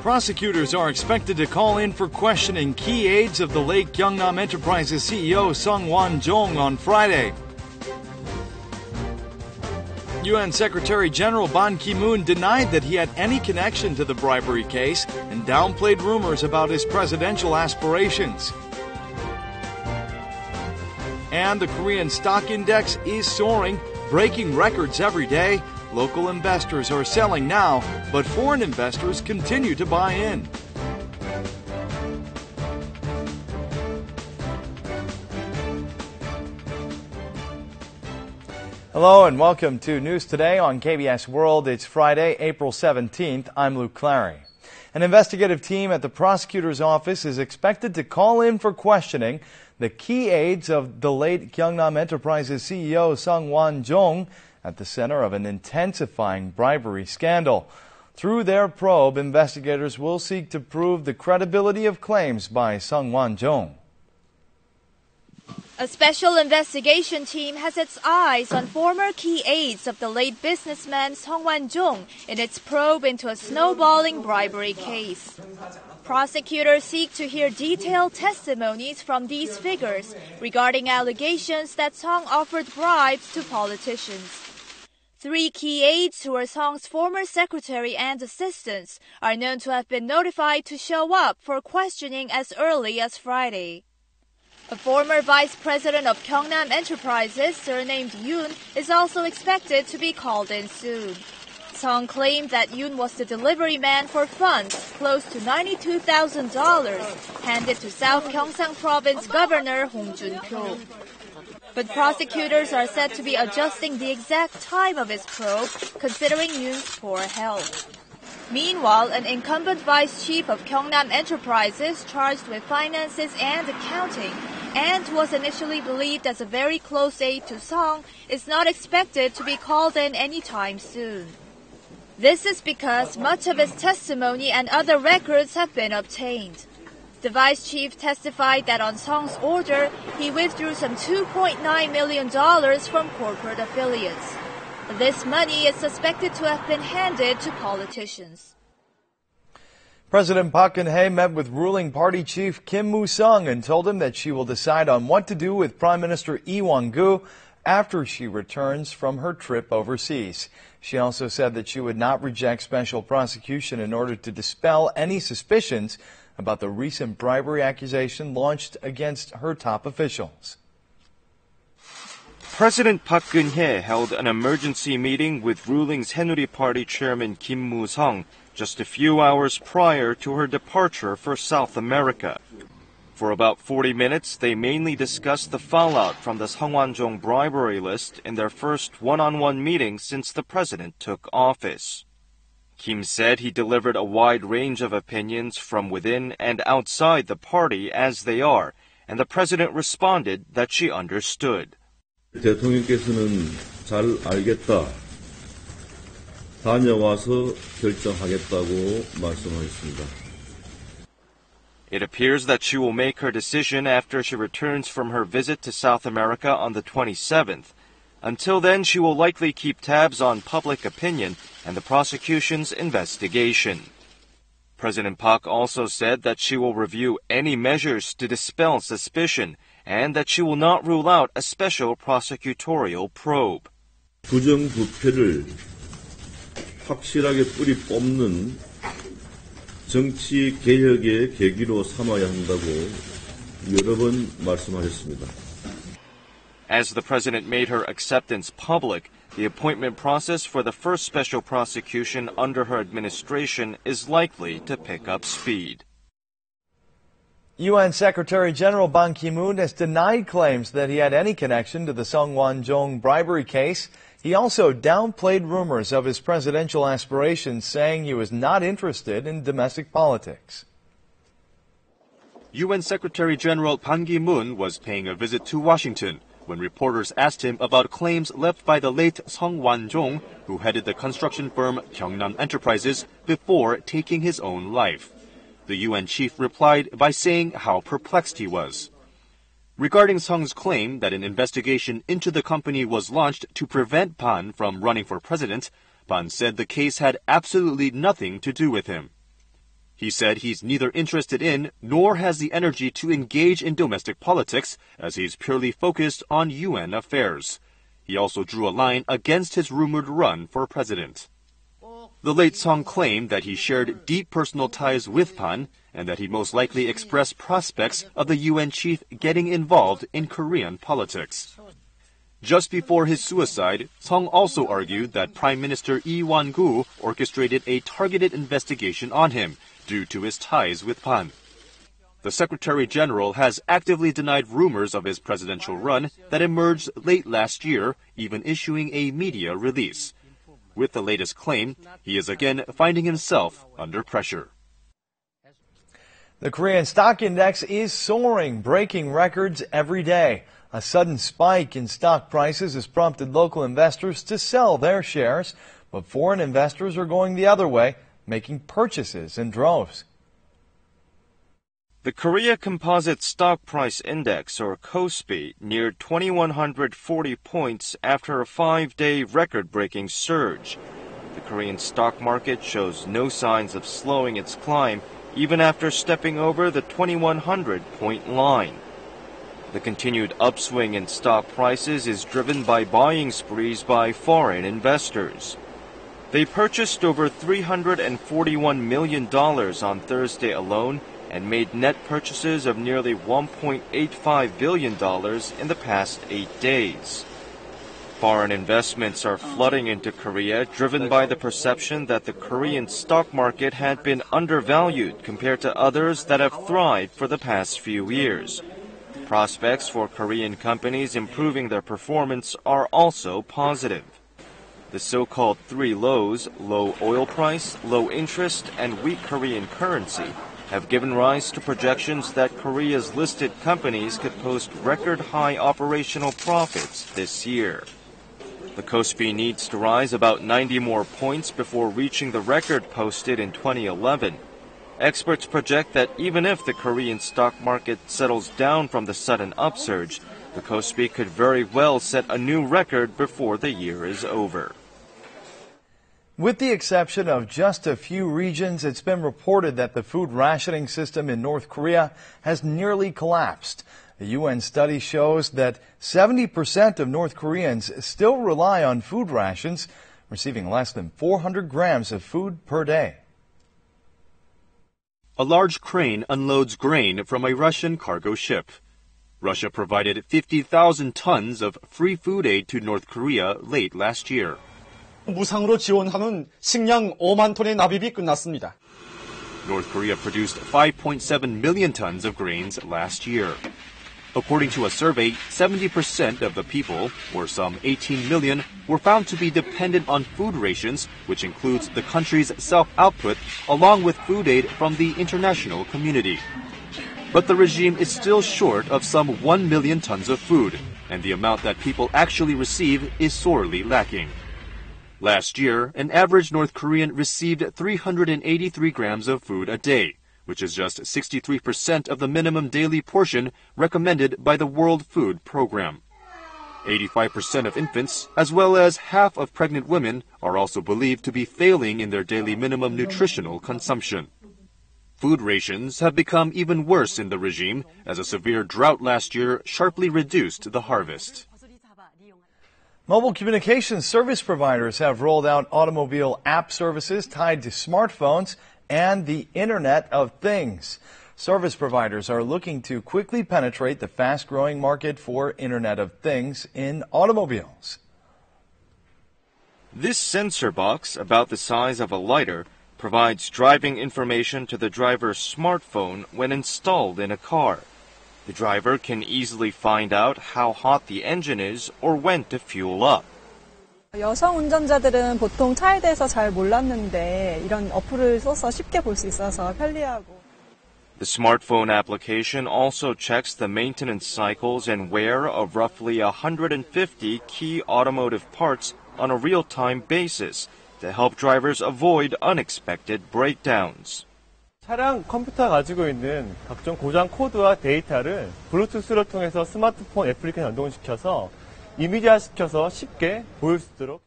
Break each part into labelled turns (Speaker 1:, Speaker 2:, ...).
Speaker 1: Prosecutors are expected to call in for questioning key aides of the late Keangnam Enterprises CEO Sung Wan-jong on Friday. UN Secretary General Ban Ki-moon denied that he had any connection to the bribery case and downplayed rumors about his presidential aspirations. And the Korean stock index is soaring, breaking records every day. Local investors are selling now, but foreign investors continue to buy in. Hello and welcome to News Today on KBS World. It's Friday, April 17th. I'm Luke Clary. An investigative team at the prosecutor's office is expected to call in for questioning the key aides of the late Keangnam Enterprises CEO Sung Wan-jong at the center of an intensifying bribery scandal. Through their probe, investigators will seek to prove the credibility of claims by Sung Wan-jong.
Speaker 2: A special investigation team has its eyes on former key aides of the late businessman Sung Wan-jong in its probe into a snowballing bribery case. Prosecutors seek to hear detailed testimonies from these figures regarding allegations that Sung offered bribes to politicians. 3 key aides who are Sung's former secretary and assistants are known to have been notified to show up for questioning as early as Friday. A former vice president of Keangnam Enterprises, surnamed Yoon, is also expected to be called in soon. Sung claimed that Yoon was the delivery man for funds close to $92,000 handed to South Gyeongsang Province Governor Hong Jun-pyo. But prosecutors are said to be adjusting the exact time of his probe, considering Yoon's poor health. Meanwhile, an incumbent vice chief of Keangnam Enterprises charged with finances and accounting and was initially believed as a very close aide to Sung is not expected to be called in anytime soon. This is because much of his testimony and other records have been obtained. The vice chief testified that on Sung's order, he withdrew some $2.9 million from corporate affiliates. This money is suspected to have been handed to politicians.
Speaker 1: President Park Geun-hye met with ruling party chief Kim Moo-sung and told him that she will decide on what to do with Prime Minister Lee Wan-gu after she returns from her trip overseas. She also said that she would not reject special prosecution in order to dispel any suspicions about the recent bribery accusation launched against her top officials.
Speaker 3: President Park Geun-hye held an emergency meeting with ruling Saenuri Party Chairman Kim Moo-sung just a few hours prior to her departure for South America. For about 40 minutes, they mainly discussed the fallout from the Sung Wan-jong bribery list in their first one-on-one meeting since the president took office. Kim said he delivered a wide range of opinions from within and outside the party as they are, and the president responded that she understood.
Speaker 4: 대통령께서는 잘 알겠다. 다녀와서 결정하겠다고 말씀하셨습니다.
Speaker 3: It appears that she will make her decision after she returns from her visit to South America on the 27th. Until then, she will likely keep tabs on public opinion and the prosecution's investigation. President Park also said that she will review any measures to dispel suspicion and that she will not rule out a special prosecutorial probe.
Speaker 4: 부정부패를 확실하게 뿌리 뽑는 정치 개혁의 계기로 삼아야 한다고 여러 번 말씀하셨습니다.
Speaker 3: As the president made her acceptance public, the appointment process for the first special prosecution under her administration is likely to pick up speed.
Speaker 1: UN Secretary General Ban Ki-moon has denied claims that he had any connection to the Sung Wan-jong bribery case. He also downplayed rumors of his presidential aspirations, saying he was not interested in domestic politics.
Speaker 5: UN Secretary General Ban Ki-moon was paying a visit to Washington when reporters asked him about claims left by the late Sung Wan-jong, who headed the construction firm Keangnam Enterprises, before taking his own life. The UN chief replied by saying how perplexed he was. Regarding Sung's claim that an investigation into the company was launched to prevent Ban from running for president, Ban said the case had absolutely nothing to do with him. He said he's neither interested in nor has the energy to engage in domestic politics, as he's purely focused on UN affairs. He also drew a line against his rumored run for president. The late Sung claimed that he shared deep personal ties with Pan and that he most likely expressed prospects of the UN chief getting involved in Korean politics. Just before his suicide, Sung also argued that Prime Minister Lee Wan-gu orchestrated a targeted investigation on him due to his ties with Pan. The Secretary General has actively denied rumors of his presidential run that emerged late last year, even issuing a media release. With the latest claim, he is again finding himself under pressure.
Speaker 1: The Korean stock index is soaring, breaking records every day. A sudden spike in stock prices has prompted local investors to sell their shares, but foreign investors are going the other way, making purchases in droves.
Speaker 3: The Korea Composite Stock Price Index, or KOSPI, neared 2,140 points after a 5-day record-breaking surge. The Korean stock market shows no signs of slowing its climb, even after stepping over the 2,100-point line. The continued upswing in stock prices is driven by buying sprees by foreign investors. They purchased over $341 million on Thursday alone and made net purchases of nearly $1.85 billion in the past 8 days. Foreign investments are flooding into Korea, driven by the perception that the Korean stock market had been undervalued compared to others that have thrived for the past few years. Prospects for Korean companies improving their performance are also positive. The so-called three lows, low oil price, low interest, and weak Korean currency, have given rise to projections that Korea's listed companies could post record-high operational profits this year. The KOSPI needs to rise about 90 more points before reaching the record posted in 2011. Experts project that even if the Korean stock market settles down from the sudden upsurge, the KOSPI could very well set a new record before the year is over.
Speaker 1: With the exception of just a few regions, it's been reported that the food rationing system in North Korea has nearly collapsed. A UN study shows that 70% of North Koreans still rely on food rations, receiving less than 400 grams of food per day.
Speaker 5: A large crane unloads grain from a Russian cargo ship. Russia provided 50,000 tons of free food aid to North Korea late last year.
Speaker 6: 무상으로 지원하는 식량 5만 톤의 납입이 끝났습니다.
Speaker 5: North Korea produced 5.7 million tons of grains last year. According to a survey, 70% of the people, or some 18 million, were found to be dependent on food rations, which includes the country's self-output, along with food aid from the international community. But the regime is still short of some 1 million tons of food, and the amount that people actually receive is sorely lacking. Last year, an average North Korean received 383 grams of food a day, which is just 63% of the minimum daily portion recommended by the World Food Program. 85% of infants, as well as half of pregnant women, are also believed to be failing in their daily minimum nutritional consumption. Food rations have become even worse in the regime, as a severe drought last year sharply reduced the harvest.
Speaker 1: Mobile communications service providers have rolled out automobile app services tied to smartphones and the Internet of Things. Service providers are looking to quickly penetrate the fast-growing market for Internet of Things in automobiles.
Speaker 3: This sensor box, about the size of a lighter, provides driving information to the driver's smartphone when installed in a car. The driver can easily find out how hot the engine is or when to fuel up.
Speaker 7: 여성 운전자들은 보통 차에 대해서 잘 몰랐는데 이런 어플을 써서 쉽게 볼 수 있어서 편리하고.
Speaker 3: The smartphone application also checks the maintenance cycles and wear of roughly 150 key automotive parts on a real-time basis to help drivers avoid unexpected breakdowns.
Speaker 8: 차량 컴퓨터가 가지고 있는 각종 고장 코드와 데이터를 블루투스를 통해서 스마트폰 애플리케이션 연동시켜서 이미지화시켜서 쉽게 보일 수 있도록.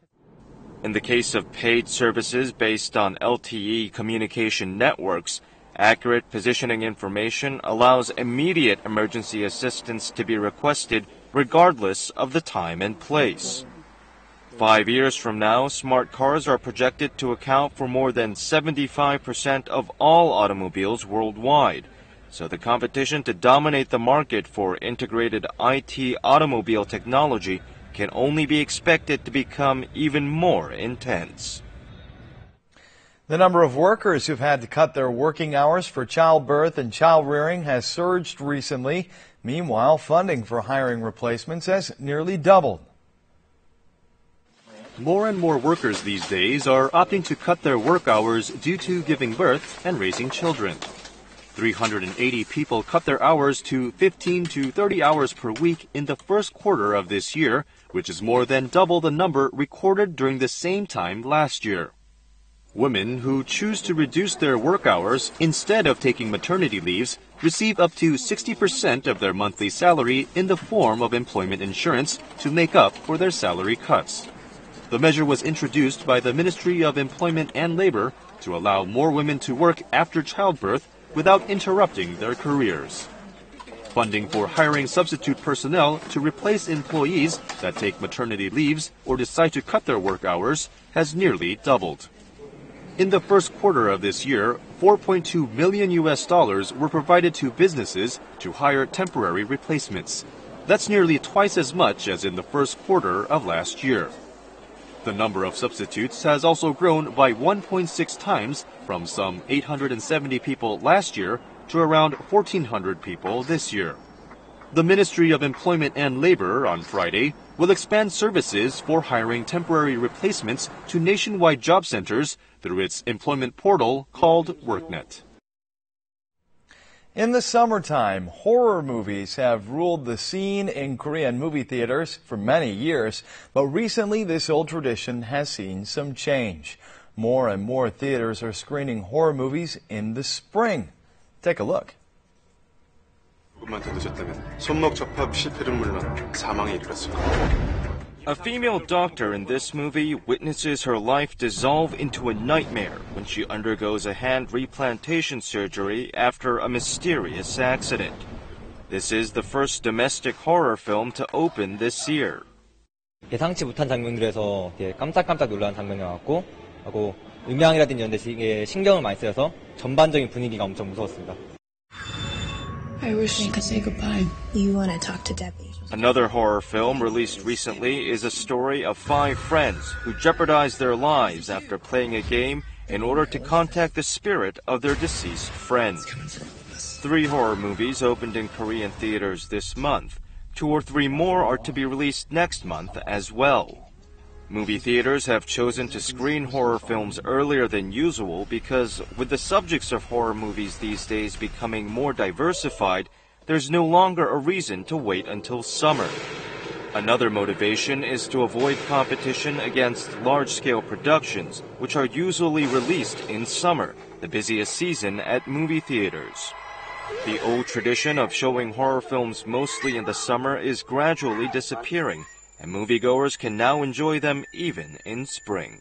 Speaker 3: In the case of paid services based on LTE communication networks, Accurate positioning information allows immediate emergency assistance to be requested regardless of the time and place. 5 years from now, smart cars are projected to account for more than 75% of all automobiles worldwide. So the competition to dominate the market for integrated IT automobile technology can only be expected to become even more intense.
Speaker 1: The number of workers who've had to cut their working hours for childbirth and child-rearing has surged recently. Meanwhile, funding for hiring replacements has nearly doubled.
Speaker 5: More and more workers these days are opting to cut their work hours due to giving birth and raising children. 380 people cut their hours to 15 to 30 hours per week in the first quarter of this year, which is more than double the number recorded during the same time last year. Women who choose to reduce their work hours instead of taking maternity leaves receive up to 60% of their monthly salary in the form of employment insurance to make up for their salary cuts. The measure was introduced by the Ministry of Employment and Labor to allow more women to work after childbirth without interrupting their careers. Funding for hiring substitute personnel to replace employees that take maternity leaves or decide to cut their work hours has nearly doubled. In the first quarter of this year, $4.2 million were provided to businesses to hire temporary replacements. That's nearly twice as much as in the first quarter of last year. The number of substitutes has also grown by 1.6 times from some 870 people last year to around 1,400 people this year. The Ministry of Employment and Labor on Friday will expand services for hiring temporary replacements to nationwide job centers through its employment portal called WorkNet.
Speaker 1: In the summertime, horror movies have ruled the scene in Korean movie theaters for many years, but recently this old tradition has seen some change. More and more theaters are screening horror movies in the spring. Take a look.
Speaker 3: A female doctor in this movie witnesses her life dissolve into a nightmare when she undergoes a hand replantation surgery after a mysterious accident. This is the first domestic horror film to open this year.
Speaker 9: 예상치 못한 장면들에서 깜짝깜짝 놀라는 장면이었고, 하고 음향이라든지 이런 데 신경을 많이 쓰여서 전반적인 분위기가 엄청 무서웠습니다.
Speaker 10: I wish we could say goodbye. You want to talk to Debbie.
Speaker 3: Another horror film released recently is a story of 5 friends who jeopardize their lives after playing a game in order to contact the spirit of their deceased friend. 3 horror movies opened in Korean theaters this month. 2 or 3 more are to be released next month as well. Movie theaters have chosen to screen horror films earlier than usual because with the subjects of horror movies these days becoming more diversified, there's no longer a reason to wait until summer. Another motivation is to avoid competition against large-scale productions, which are usually released in summer, the busiest season at movie theaters. The old tradition of showing horror films mostly in the summer is gradually disappearing, and moviegoers can now enjoy them even in spring.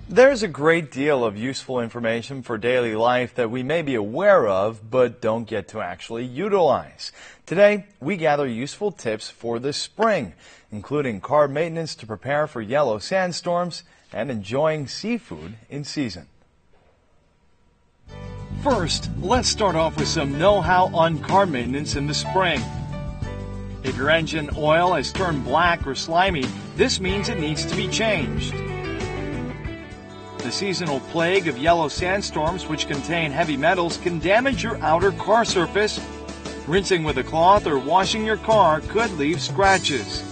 Speaker 1: There's a great deal of useful information for daily life that we may be aware of, but don't get to actually utilize. Today, we gather useful tips for the spring, including car maintenance to prepare for yellow sandstorms and enjoying seafood in season. First, let's start off with some know-how on car maintenance in the spring. If your engine oil has turned black or slimy, this means it needs to be changed. The seasonal plague of yellow sandstorms, which contain heavy metals, can damage your outer car surface. Rinsing with a cloth or washing your car could leave scratches.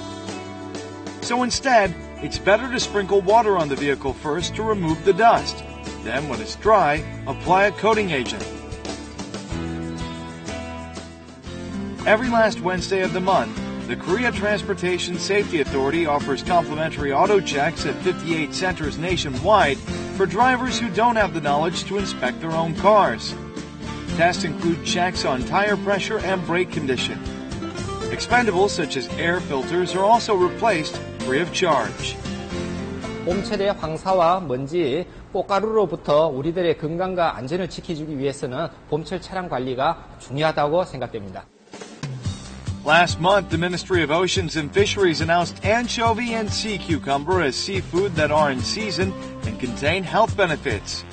Speaker 1: So instead, it's better to sprinkle water on the vehicle first to remove the dust. Then, when it's dry, apply a coating agent. Every last Wednesday of the month, the Korea Transportation Safety Authority offers complimentary auto checks at 58 centers nationwide for drivers who don't have the knowledge to inspect their own cars. tests include checks on tire pressure and brake condition. Expendables such as air filters are also replaced free of charge.
Speaker 11: 봄철의 황사와 먼지, 꽃가루로부터 우리들의 건강과 안전을 지켜주기 위해서는 봄철 차량 관리가 중요하다고 생각됩니다.
Speaker 1: Last month, the Ministry of Oceans and Fisheries announced anchovy and sea cucumber as seafood that are in season and contain health benefits.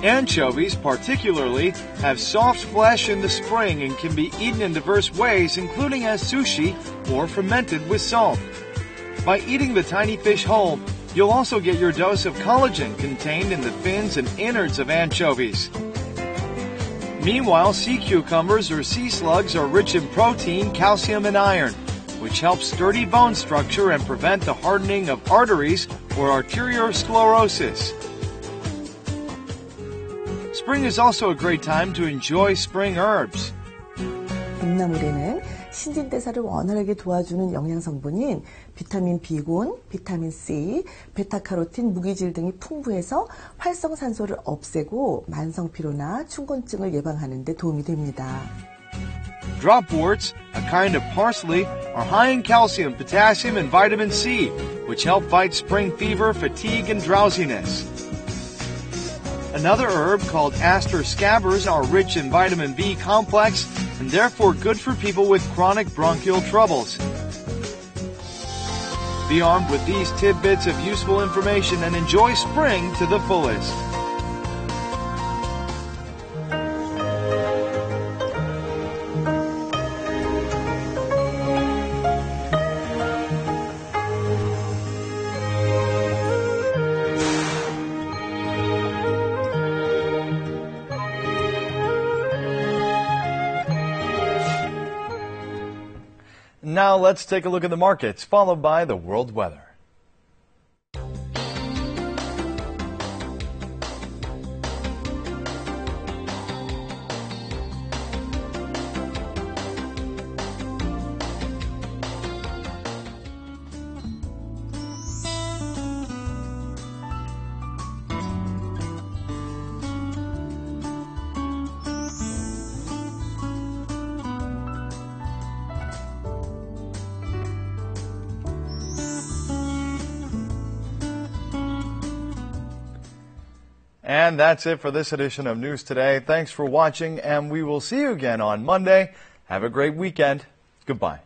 Speaker 1: Anchovies, particularly, have soft flesh in the spring and can be eaten in diverse ways, including as sushi or fermented with salt. By eating the tiny fish whole, you'll also get your dose of collagen contained in the fins and innards of anchovies. Meanwhile, sea cucumbers or sea slugs are rich in protein, calcium, and iron, which help sturdy bone structure and prevent the hardening of arteries or arteriosclerosis. Spring is also a great time to enjoy spring herbs.
Speaker 12: 봄나물에는 신진대사를 원활하게 도와주는 영양성분인 비타민 B군, 비타민 C, 베타카로틴, 무기질 등이 풍부해서 활성산소를 없애고 만성피로나 충곤증을 예방하는 데 도움이 됩니다.
Speaker 1: Dropworts, a kind of parsley, are high in calcium, potassium, and vitamin C, which help fight spring fever, fatigue, and drowsiness. Another herb called aster scabbers are rich in vitamin B complex and therefore good for people with chronic bronchial troubles. Be armed with these tidbits of useful information and enjoy spring to the fullest. Now let's take a look at the markets, followed by the world weather. And that's it for this edition of News Today. Thanks for watching, and we will see you again on Monday. Have a great weekend. Goodbye.